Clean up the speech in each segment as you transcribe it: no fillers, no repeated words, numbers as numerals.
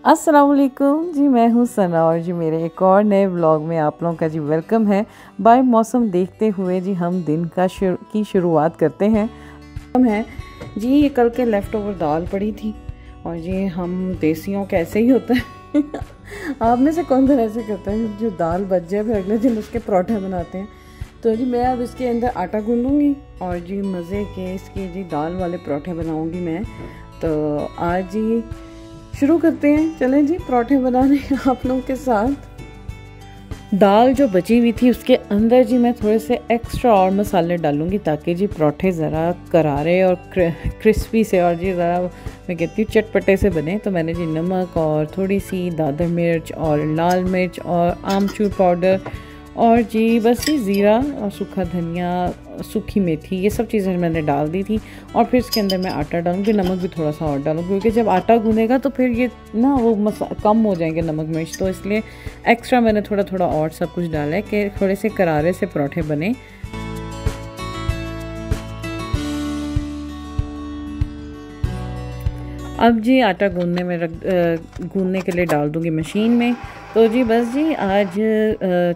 अस्सलाम वालेकुम जी, मैं हूँ सना और जी मेरे एक और नए व्लॉग में आप लोगों का जी वेलकम है। बाय मौसम देखते हुए जी हम दिन की शुरुआत करते हैं। हम हैं जी, ये कल के लेफ़्ट ओवर दाल पड़ी थी और जी हम देसियों का ऐसे ही होता है आप में से कौन तरह ऐसे करता है जो दाल बच जाए फिर अगले दिन उसके पराठे बनाते हैं। तो जी मैं अब इसके अंदर आटा गूंदूँगी और जी मज़े के इसके जी दाल वाले पराठे बनाऊँगी मैं। तो आज जी शुरू करते हैं, चलें जी पराठे बनाने आप लोगों के साथ। दाल जो बची हुई थी उसके अंदर जी मैं थोड़े से एक्स्ट्रा और मसाले डालूंगी ताकि जी पराठे ज़रा करारे और क्रिस्पी से और जी ज़रा मैं कहती हूँ चटपटे से बने। तो मैंने जी नमक और थोड़ी सी दादर मिर्च और लाल मिर्च और आमचूर पाउडर और जी बस ये ज़ीरा और सूखा धनिया सूखी मेथी ये सब चीज़ें मैंने डाल दी थी। और फिर इसके अंदर मैं आटा डालूँगी, नमक भी थोड़ा सा और डालूँगी क्योंकि जब आटा गूँधेगा तो फिर ये ना वो कम हो जाएंगे नमक मिर्च, तो इसलिए एक्स्ट्रा मैंने थोड़ा थोड़ा और सब कुछ डाला है कि थोड़े से करारे से पराठे बने। अब जी आटा गूँधने के लिए डाल दूँगी मशीन में। तो जी बस जी आज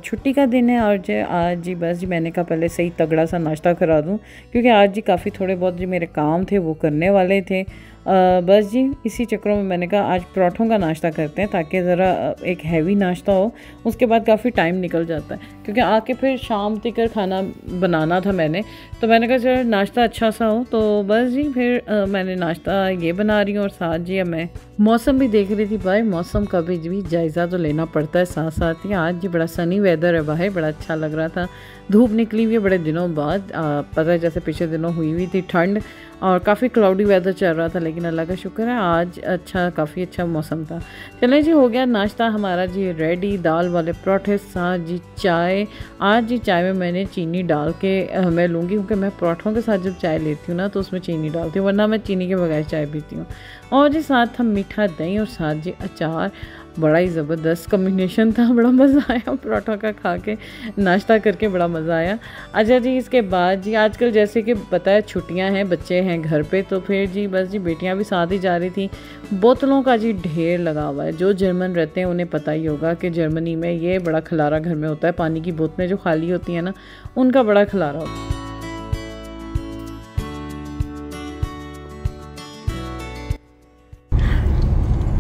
छुट्टी का दिन है और जी आज जी बस जी मैंने कहा पहले सही तगड़ा सा नाश्ता करा दूँ क्योंकि आज जी काफ़ी थोड़े बहुत जी मेरे काम थे वो करने वाले थे। बस जी इसी चक्रों में मैंने कहा आज पराठों का नाश्ता करते हैं ताकि ज़रा एक हैवी नाश्ता हो, उसके बाद काफ़ी टाइम निकल जाता है क्योंकि आके फिर शाम तक खाना बनाना था मैंने। तो मैंने कहा चलो नाश्ता अच्छा सा हो, तो बस जी फिर मैंने नाश्ता ये बना रही हूँ और साथ जी मैं मौसम भी देख रही थी। भाई मौसम का भी जायज़ा तो लेना पड़ता है साथ साथ ही। आज जी बड़ा सनी वेदर है बाहर, बड़ा अच्छा लग रहा था, धूप निकली हुई है बड़े दिनों बाद। पता है जैसे पिछले दिनों हुई थी ठंड और काफ़ी क्लाउडी वेदर चल रहा था, लेकिन अल्लाह का शुक्र है आज काफ़ी अच्छा मौसम था। चलें जी हो गया नाश्ता हमारा जी रेडी, दाल वाले पराठे साथ जी चाय। आज जी चाय में मैंने चीनी डाल के मैं लूँगी क्योंकि मैं पराठों के साथ जब चाय लेती हूँ ना तो उसमें चीनी डालती हूँ, वरना मैं चीनी के बगैर चाय पीती हूँ। और जी साथ हम मीठा दही और साथ जी अचार, बड़ा ही ज़बरदस्त कॉम्बिनेशन था, बड़ा मज़ा आया पराठों का खा के, नाश्ता करके बड़ा मज़ा आया। अच्छा जी इसके बाद जी आजकल जैसे कि पता है छुट्टियां हैं, बच्चे हैं घर पे, तो फिर जी बस जी बेटियां भी साथ ही जा रही थी। बोतलों का जी ढेर लगा हुआ है, जो जर्मन रहते हैं उन्हें पता ही होगा कि जर्मनी में ये बड़ा खलारा घर में होता है, पानी की बोतलें जो खाली होती हैं ना उनका बड़ा खलारा होता है।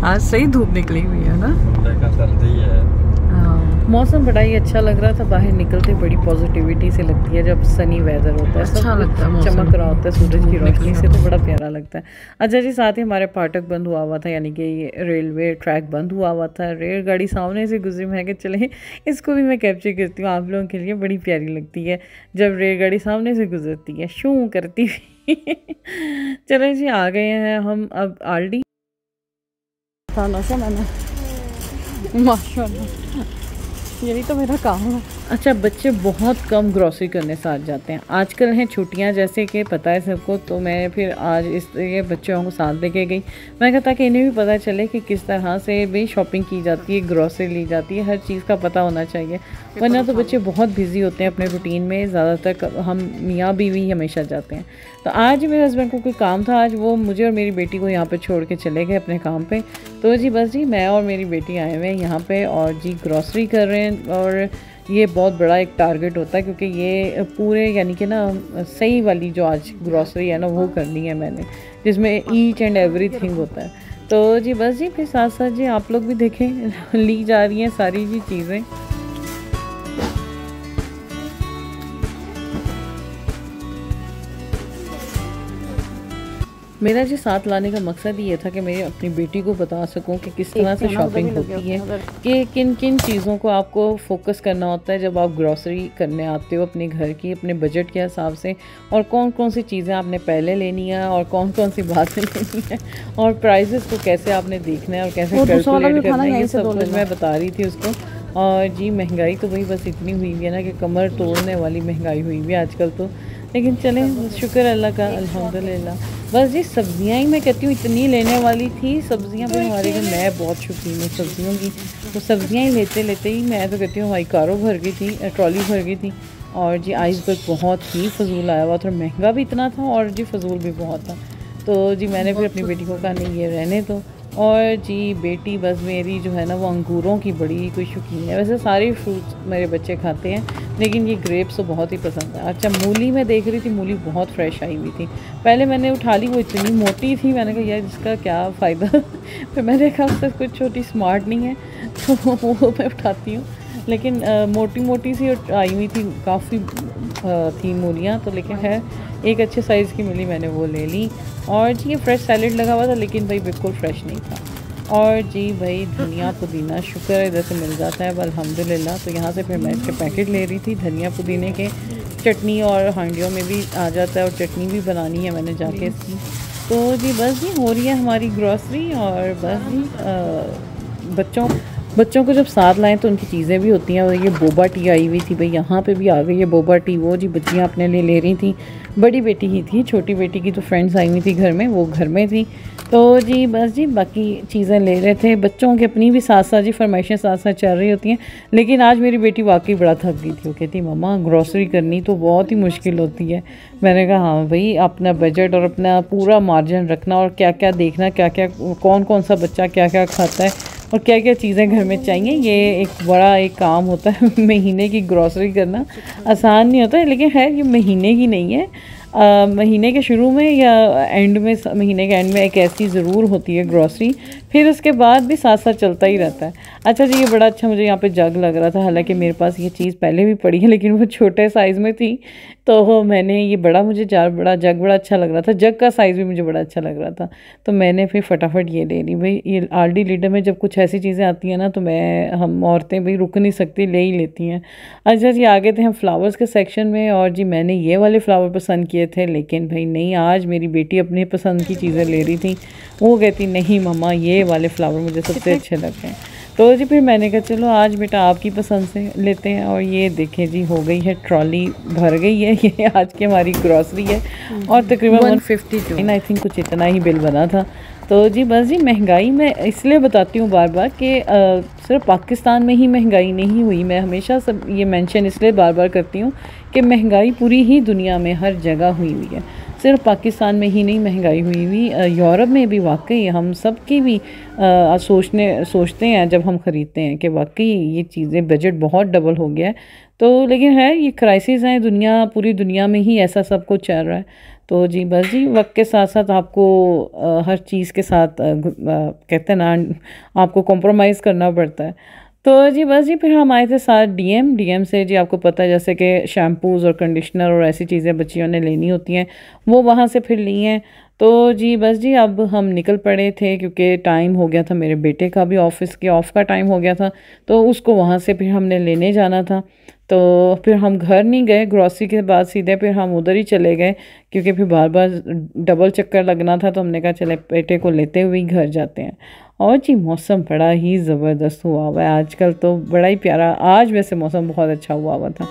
आज सही धूप निकली हुई है ना, सर्दी है। हाँ मौसम बड़ा ही अच्छा लग रहा था, बाहर निकलते बड़ी पॉजिटिविटी से लगती है जब सनी वेदर होता है, अच्छा लगता है, चमक रहा होता है सूरज की रोशनी से, तो बड़ा प्यारा लगता है। अच्छा जी साथ ही हमारे फाटक बंद हुआ था, यानी कि ये रेलवे ट्रैक बंद हुआ था, रेलगाड़ी सामने से गुजरी। मैं कि चले इसको भी मैं कैप्चर करती हूँ आप लोगों के लिए, बड़ी प्यारी लगती है जब रेलगाड़ी सामने से गुजरती है शू करती हुई चले जी आ गए हैं हम अब आल्डी। माशाल्लाह यही तो मेरा काम है। अच्छा बच्चे बहुत कम ग्रॉसरी करने साथ जाते हैं, आजकल हैं छुट्टियां जैसे कि पता है सबको, तो मैं फिर आज इसलिए बच्चों को साथ लेके गई। मैं कहता कि इन्हें भी पता चले कि किस तरह से भी शॉपिंग की जाती है, ग्रॉसरी ली जाती है, हर चीज़ का पता होना चाहिए, वरना तो बच्चे बहुत बिजी होते हैं अपने रूटीन में। ज़्यादातर हम मियाँ बीवी हमेशा जाते हैं। तो आज मेरे हस्बैंड को कोई काम था, आज वो मुझे और मेरी बेटी को यहाँ पे छोड़ के चले गए अपने काम पे। तो जी बस जी मैं और मेरी बेटी आए हुए हैं यहाँ पे और जी ग्रॉसरी कर रहे हैं। और ये बहुत बड़ा एक टारगेट होता है क्योंकि ये पूरे यानी कि ना सही वाली जो आज ग्रॉसरी है ना वो करनी है मैंने, जिसमें ईच एंड एवरीथिंग होता है। तो जी बस जी फिर साथ साथ जी आप लोग भी देखें ली जा रही हैं सारी जी चीज़ें। मेरा जी साथ लाने का मकसद ये था कि मैं अपनी बेटी को बता सकूं कि किस तरह से शॉपिंग होती है, कि किन किन चीज़ों को आपको फोकस करना होता है जब आप ग्रॉसरी करने आते हो अपने घर की, अपने बजट के हिसाब से, और कौन कौन सी चीज़ें आपने पहले लेनी है और कौन कौन सी बाद में लेनी है, और प्राइजेस को कैसे आपने देखना है और कैसे कैलकुलेट करना है, ये सब कुछ मैं बता रही थी उसको। और जी महंगाई तो वही बस इतनी हुई हुई है ना कि कमर तोड़ने वाली महंगाई हुई हुई है आजकल तो, लेकिन चलें शुक्र अल्लाह का अल्हम्दुलिल्लाह। बस जी सब्जियां ही मैं कहती हूँ इतनी लेने वाली थी, सब्जियां भी हमारे घर, मैं बहुत शौकीन हूँ सब्जियों की, तो सब्जियां ही लेते लेते ही मैं तो कहती हूँ भाई कारों भर गई थी, ट्रॉली भर गई थी। और जी आइसबर्ग बहुत ही फजूल आया हुआ था, महंगा भी इतना था और जी फजूल भी बहुत था। तो जी मैंने फिर अपनी बेटी को कहा नहीं ये रहने दो और जी बेटी बस मेरी जो है ना वो अंगूरों की बड़ी कोई शौकीन है। वैसे सारे फ्रूट्स मेरे बच्चे खाते हैं, लेकिन ये ग्रेप्स तो बहुत ही पसंद है। अच्छा, मूली मैं देख रही थी, मूली बहुत फ्रेश आई हुई थी। पहले मैंने उठा ली, वो इतनी मोटी थी, मैंने कहा यार इसका क्या फ़ायदा फिर मैंने कहा उससे कुछ छोटी स्मार्ट नहीं है तो वो मैं उठाती हूँ। लेकिन मोटी मोटी सी आई हुई थी, काफ़ी थी मूलियाँ तो, लेकिन है एक अच्छे साइज़ की मिली, मैंने वो ले ली। और जी ये फ्रेश सैलेड लगा हुआ था, लेकिन भाई बिल्कुल फ्रेश नहीं था। और जी भाई धनिया पुदीना शुक्र है इधर से मिल जाता है अब अल्हम्दुलिल्लाह। तो यहाँ से फिर मैं इसके पैकेट ले रही थी धनिया पुदीने के। चटनी और हांडियों में भी आ जाता है, और चटनी भी बनानी है मैंने जाके इसकी। तो जी बस जी हो रही है हमारी ग्रॉसरी। और बस जी बच्चों को जब साथ लाएं तो उनकी चीज़ें भी होती हैं। और ये बोबा टी आई हुई थी भाई, यहाँ पे भी आ गई है बोबा टी। वो जी बच्चियाँ अपने लिए ले रही थी, बड़ी बेटी ही थी, छोटी बेटी की तो फ्रेंड्स आई हुई थी घर में, वो घर में थी। तो जी बस जी बाकी चीज़ें ले रहे थे। बच्चों की अपनी भी साथ साथ जी फरमाइशें साथ साथ चल रही होती हैं। लेकिन आज मेरी बेटी वाकई बड़ा थक गई थी, वो कहती मम्मा ग्रॉसरी करनी तो बहुत ही मुश्किल होती है। मैंने कहा हाँ भाई, अपना बजट और अपना पूरा मार्जिन रखना, और क्या क्या देखना, क्या क्या कौन कौन सा बच्चा क्या क्या खाता है और क्या क्या चीज़ें घर में चाहिए, ये एक बड़ा एक काम होता है। महीने की ग्रॉसरी करना आसान नहीं होता है, लेकिन खैर ये महीने की नहीं है, महीने के शुरू में या एंड में, महीने के एंड में एक ऐसी ज़रूर होती है ग्रॉसरी, फिर उसके बाद भी साथ साथ चलता ही रहता है। अच्छा जी, ये बड़ा अच्छा मुझे यहाँ पे जग लग रहा था, हालांकि मेरे पास ये चीज़ पहले भी पड़ी है, लेकिन वो छोटे साइज़ में थी, तो मैंने ये मुझे बड़ा जग बड़ा अच्छा लग रहा था, जग का साइज़ भी मुझे बड़ा अच्छा लग रहा था, तो मैंने फिर फटाफट ये ले ली। भाई ये आरडी लीडर में जब कुछ ऐसी चीज़ें आती हैं ना, तो हम औरतें भाई रुक नहीं सकती, ले ही लेती हैं। अच्छा जी, आगे थे हम फ्लावर्स के सेक्शन में, और जी मैंने ये वाले फ्लावर पसंद किए थे, लेकिन भाई नहीं, आज मेरी बेटी अपनी पसंद की चीज़ें ले रही थी। वो कहती नहीं मम्मा ये वाले फ्लावर मुझे सबसे अच्छे लगते हैं। तो जी फिर मैंने कहा चलो आज बेटा आपकी पसंद से लेते हैं। और ये देखें जी, हो गई है ट्रॉली, भर गई है, ये आज की हमारी ग्रॉसरी है। और तकरीबन 152 आई थिंक कुछ इतना ही बिल बना था। तो जी बस जी महंगाई मैं इसलिए बताती हूँ बार बार कि सिर्फ पाकिस्तान में ही महंगाई नहीं हुई, मैं हमेशा सब ये मेंशन इसलिए बार बार करती हूँ कि महंगाई पूरी ही दुनिया में हर जगह हुई हुई है, सिर्फ पाकिस्तान में ही नहीं महंगाई हुई हुई, यूरोप में भी वाकई हम सब की भी सोचते हैं जब हम ख़रीदते हैं कि वाकई ये चीज़ें बजट बहुत डबल हो गया है। तो लेकिन है ये क्राइसिस हैं, पूरी दुनिया में ही ऐसा सब कुछ चल रहा है। तो जी बस जी वक्त के साथ साथ आपको हर चीज़ के साथ कहते हैं ना, आपको कॉम्प्रोमाइज़ करना पड़ता है। तो जी बस जी फिर हम आए थे साथ डीएम से, जी आपको पता है जैसे कि शैम्पूज़ और कंडीशनर और ऐसी चीज़ें बच्चियों ने लेनी होती हैं, वो वहाँ से फिर ली हैं। तो जी बस जी अब हम निकल पड़े थे, क्योंकि टाइम हो गया था, मेरे बेटे का भी ऑफ़ का टाइम हो गया था, तो उसको वहाँ से फिर हमने लेने जाना था। तो फिर हम घर नहीं गए ग्रॉसरी के बाद, सीधे फिर हम उधर ही चले गए, क्योंकि फिर बार बार डबल चक्कर लगना था, तो हमने कहा चले बेटे को लेते हुए घर जाते हैं। और जी मौसम बड़ा ही ज़बरदस्त हुआ हुआ है आजकल, तो बड़ा ही प्यारा, आज वैसे मौसम बहुत अच्छा हुआ हुआ था।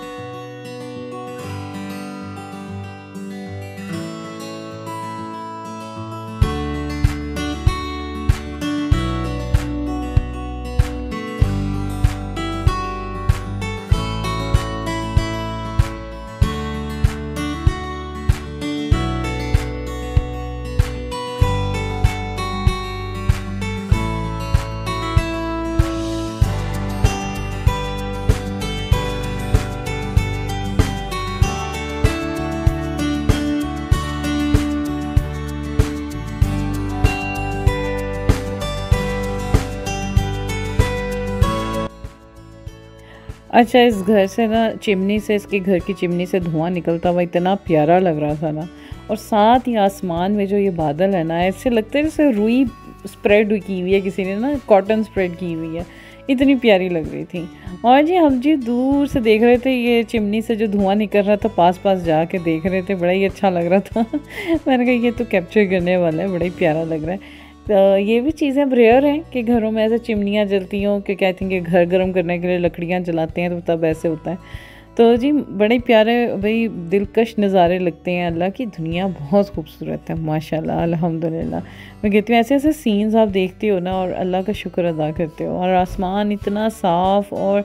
अच्छा, इस घर से ना चिमनी से, इसके घर की चिमनी से धुआं निकलता हुआ इतना प्यारा लग रहा था ना, और साथ ही आसमान में जो ये बादल है ना, ऐसे लगता है जैसे रुई स्प्रेड की हुई है, किसी ने ना कॉटन स्प्रेड की हुई है, इतनी प्यारी लग रही थी। और जी हम जी दूर से देख रहे थे, ये चिमनी से जो धुआं निकल रहा था, पास पास जाके देख रहे थे, बड़ा ही अच्छा लग रहा था। मैंने कहा ये तो कैप्चर करने वाला है, बड़ा ही प्यारा लग रहा है। तो ये भी चीज़ें अब रेयर हैं कि घरों में ऐसे चिमनियाँ जलती हों, क्योंकि आई थिंक घर गर्म करने के लिए लकड़ियाँ जलाते हैं, तो तब ऐसे होता है। तो जी बड़े प्यारे भाई दिलकश नज़ारे लगते हैं, अल्लाह की दुनिया बहुत खूबसूरत है माशाल्लाह अल्हम्दुलिल्लाह। मैं कहती हूँ ऐसे ऐसे सीन्स आप देखते हो ना, और अल्लाह का शुक्र अदा करते हो, और आसमान इतना साफ़, और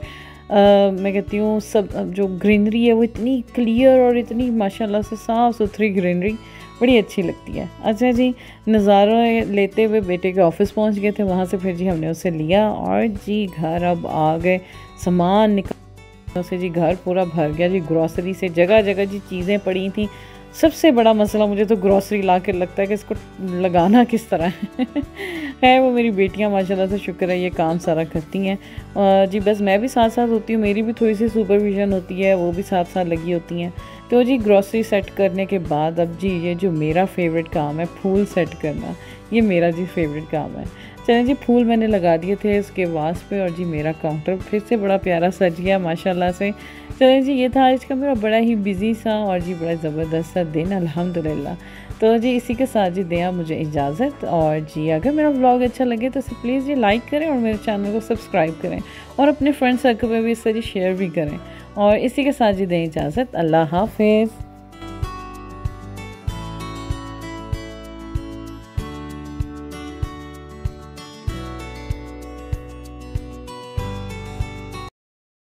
मैं कहती हूँ सब जो ग्रीनरी है वो इतनी क्लियर और इतनी माशाल्लाह से साफ़ सुथरी ग्रीनरी, बड़ी अच्छी लगती है। अच्छा जी, नज़ारा लेते हुए बेटे के ऑफिस पहुंच गए थे, वहाँ से फिर जी हमने उसे लिया और जी घर अब आ गए, सामान निकाल से जी घर पूरा भर गया जी, ग्रॉसरी से जगह जगह जी चीज़ें पड़ी थी। सबसे बड़ा मसला मुझे तो ग्रॉसरी ला के लगता है कि इसको लगाना किस तरह है। खैर वो मेरी बेटियां माशाल्लाह से शुक्र है ये काम सारा करती हैं। जी बस मैं भी साथ साथ होती हूँ, मेरी भी थोड़ी सी सुपरविज़न होती है, वो भी साथ साथ लगी होती हैं। तो जी ग्रॉसरी सेट करने के बाद अब जी ये जो मेरा फेवरेट काम है फूल सेट करना, ये मेरा जी फेवरेट काम है। चलें जी, फूल मैंने लगा दिए थे इसके वास पे और जी मेरा काउंटर फिर से बड़ा प्यारा सज गया माशाल्लाह से। चलें जी, ये था आज का मेरा बड़ा ही बिजी सा और जी बड़ा ज़बरदस्त सा दिन अल्हम्दुलिल्लाह। तो जी इसी के साथ जी दें आप मुझे इजाज़त, और जी अगर मेरा व्लॉग अच्छा लगे तो प्लीज़ जी लाइक करें और मेरे चैनल को सब्सक्राइब करें और अपने फ्रेंड सर्कल में भी इस तरह शेयर भी करें। और इसी के साथ जी दें इजाज़त, अल्लाह हाफ़िज़।